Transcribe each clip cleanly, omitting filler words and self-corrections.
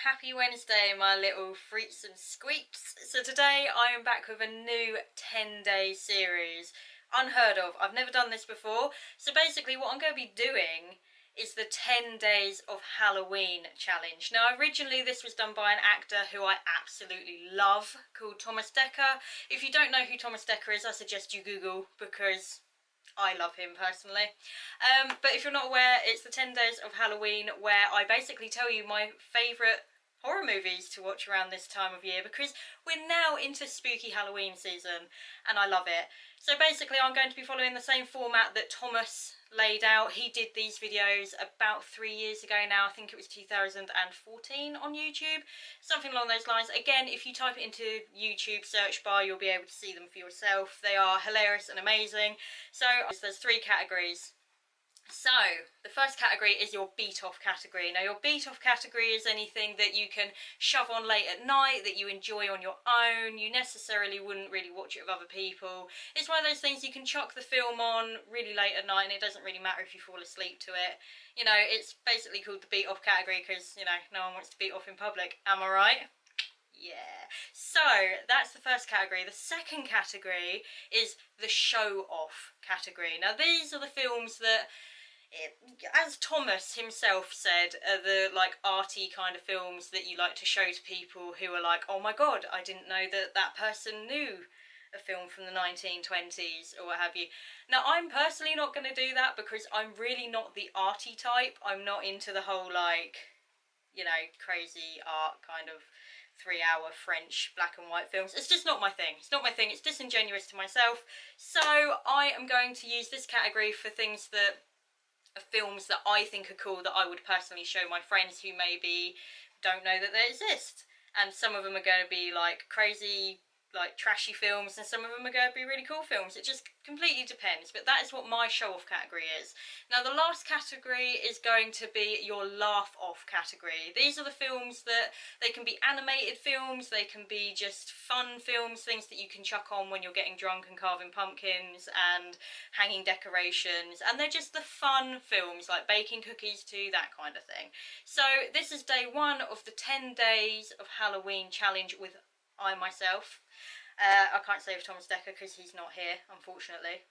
happy Wednesday, my little freaks and squeaks. So today I am back with a new 10-day series. Unheard of, I've never done this before. So basically what I'm going to be doing is the 10 days of Halloween challenge. Now originally this was done by an actor who I absolutely love, called Thomas Dekker. If you don't know who Thomas Dekker is, I suggest you Google, because I love him personally. But if you're not aware, it's the 10 days of Halloween, where I basically tell you my favourite horror movies to watch around this time of year, because we're now into spooky Halloween season and I love it. So basically I'm going to be following the same format that Thomas laid out. He did these videos about 3 years ago now. I think it was 2014 on YouTube, something along those lines. Again, if you type it into YouTube search bar, you'll be able to see them for yourself. They are hilarious and amazing. So there's 3 categories. So the first category is your beat off category. Now your beat off category is anything that you can shove on late at night, that you enjoy on your own. You necessarily wouldn't really watch it with other people. It's one of those things you can chuck the film on really late at night and it doesn't really matter if you fall asleep to it. You know, it's basically called the beat off category because, you know, no one wants to beat off in public. Am I right? Yeah. So that's the first category. The second category is the show off category. Now these are the films that, as Thomas himself said, are the like arty kind of films that you like to show to people who are like, oh my god, I didn't know that that person knew a film from the 1920s or what have you. Now I'm personally not going to do that because I'm really not the arty type. I'm not into the whole like, you know, crazy art kind of 3-hour French black and white films. It's just not my thing. It's not my thing. It's disingenuous to myself. So I am going to use this category for things that are films that I think are cool, that I would personally show my friends who maybe don't know that they exist. And some of them are going to be like crazy, like trashy films, and some of them are going to be really cool films. It just completely depends, but that is what my show off category is. Now the last category is going to be your laugh off category. These are the films that, they can be animated films, they can be just fun films, things that you can chuck on when you're getting drunk and carving pumpkins and hanging decorations, and they're just the fun films, like baking cookies too, that kind of thing. So this is day 1 of the 10 days of Halloween challenge with I myself. I can't say with Thomas Dekker because he's not here, unfortunately.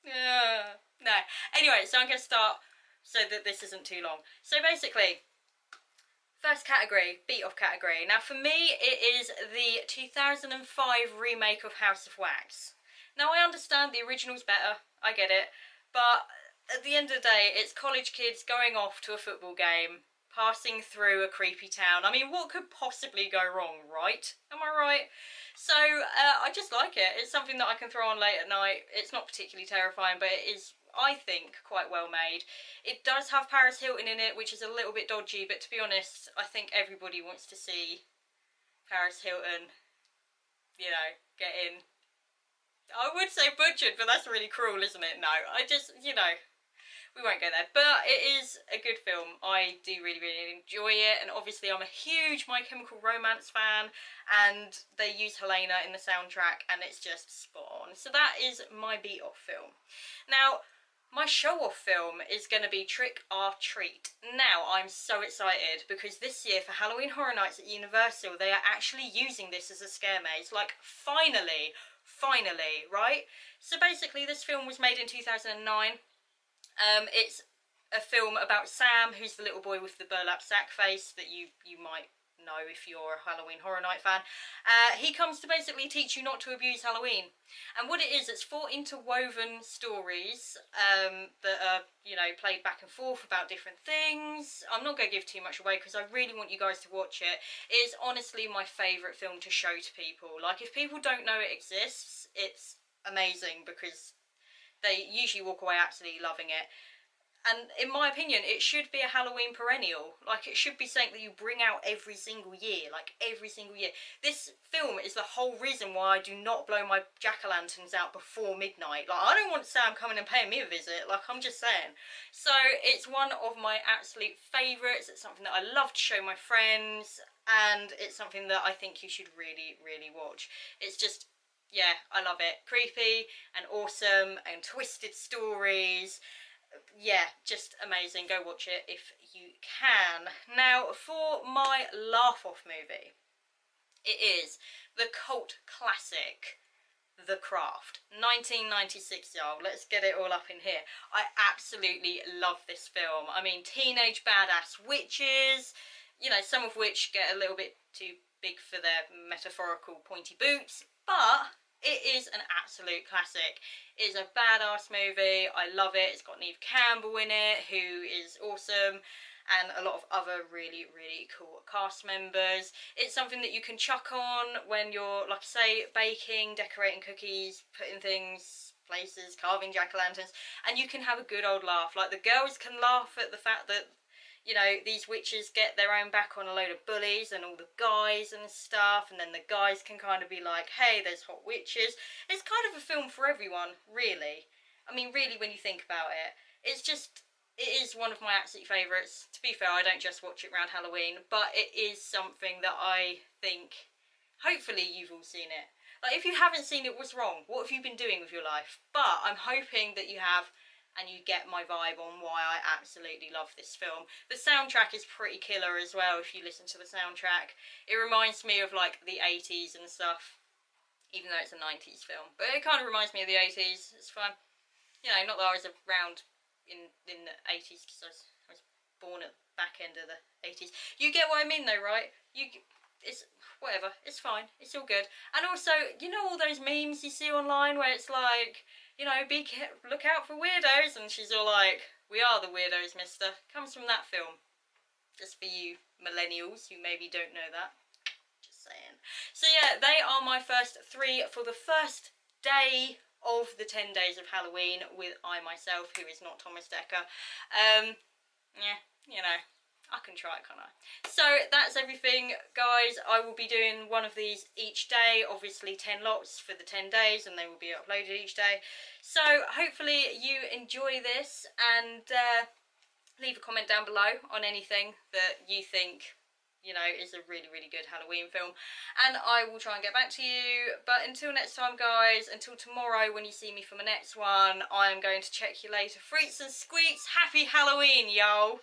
No. Anyway, so I'm going to start so that this isn't too long. So basically, first category, beat off category. Now for me, it is the 2005 remake of House of Wax. Now I understand the original's better, I get it, but at the end of the day, it's college kids going off to a football game, passing through a creepy town. I mean, what could possibly go wrong, right? Am I right? So I just like it. It's something that I can throw on late at night. It's not particularly terrifying, but it is, I think, quite well made. It does have Paris Hilton in it, which is a little bit dodgy, but to be honest, I think everybody wants to see Paris Hilton, you know, get in. I would say butchered, but that's really cruel, isn't it? No, I just, you know, we won't go there, but it is a good film. I do really, really enjoy it, and obviously I'm a huge My Chemical Romance fan, and they use Helena in the soundtrack, and it's just spot on. So that is my beat off film. Now, my show off film is going to be Trick or Treat. Now, I'm so excited because this year for Halloween Horror Nights at Universal, they are actually using this as a scare maze. Like, finally, right? So basically this film was made in 2009. It's a film about Sam, who's the little boy with the burlap sack face that you might know if you're a Halloween Horror Night fan. He comes to basically teach you not to abuse Halloween. And what it is, it's 4 interwoven stories that are, you know, played back and forth about different things. I'm not going to give too much away because I really want you guys to watch it. It is honestly my favourite film to show to people. Like, if people don't know it exists, it's amazing because they usually walk away absolutely loving it. And in my opinion, it should be a Halloween perennial. Like, it should be something that you bring out every single year. Like, every single year. This film is the whole reason why I do not blow my jack-o'-lanterns out before midnight. Like, I don't want Sam coming and paying me a visit. Like, I'm just saying. So, it's one of my absolute favourites. It's something that I love to show my friends. And it's something that I think you should really, really watch. It's just, yeah, I love it. Creepy and awesome and twisted stories. Yeah, just amazing. Go watch it if you can. Now, for my laugh-off movie, it is the cult classic The Craft, 1996, y'all. Let's get it all up in here. I absolutely love this film. I mean, teenage badass witches, you know, some of which get a little bit too big for their metaphorical pointy boots, but it is an absolute classic. It's a badass movie. I love it. It's got Neve Campbell in it, who is awesome, and a lot of other really, really cool cast members. It's something that you can chuck on when you're, like I say, baking, decorating cookies, putting things places, carving jack-o'-lanterns, and you can have a good old laugh. Like, the girls can laugh at the fact that, you know, these witches get their own back on a load of bullies and all the guys and stuff, and then the guys can kind of be like, hey, there's hot witches. It's kind of a film for everyone, really. I mean, really, when you think about it. It's just, it is one of my absolute favourites. To be fair, I don't just watch it around Halloween, but it is something that I think, hopefully you've all seen it. Like, if you haven't seen it, what's wrong? What have you been doing with your life? But I'm hoping that you have, and you get my vibe on why I absolutely love this film. The soundtrack is pretty killer as well, if you listen to the soundtrack. It reminds me of, like, the 80s and stuff, even though it's a 90s film. But it kind of reminds me of the 80s. It's fun. You know, not that I was around in the 80s, because I was born at the back end of the 80s. You get what I mean though, right? It's whatever, it's fine, it's all good. And also, you know all those memes you see online where it's like, you know, look out for weirdos, and she's all like, we are the weirdos, mister. Comes from that film. Just for you millennials who maybe don't know that. Just saying. So yeah, they are my first three for the first day of the 10 days of Halloween with I myself, who is not Thomas Dekker. Yeah, you know, I can try, can't I? So that's everything, guys. I will be doing one of these each day, obviously 10 lots for the 10 days, and they will be uploaded each day. So hopefully you enjoy this, and leave a comment down below on anything that you think, you know, is a really, really good Halloween film, and I will try and get back to you. But until next time, guys, until tomorrow when you see me for my next one, I am going to check you later. Freaks and squeaks, happy Halloween, y'all!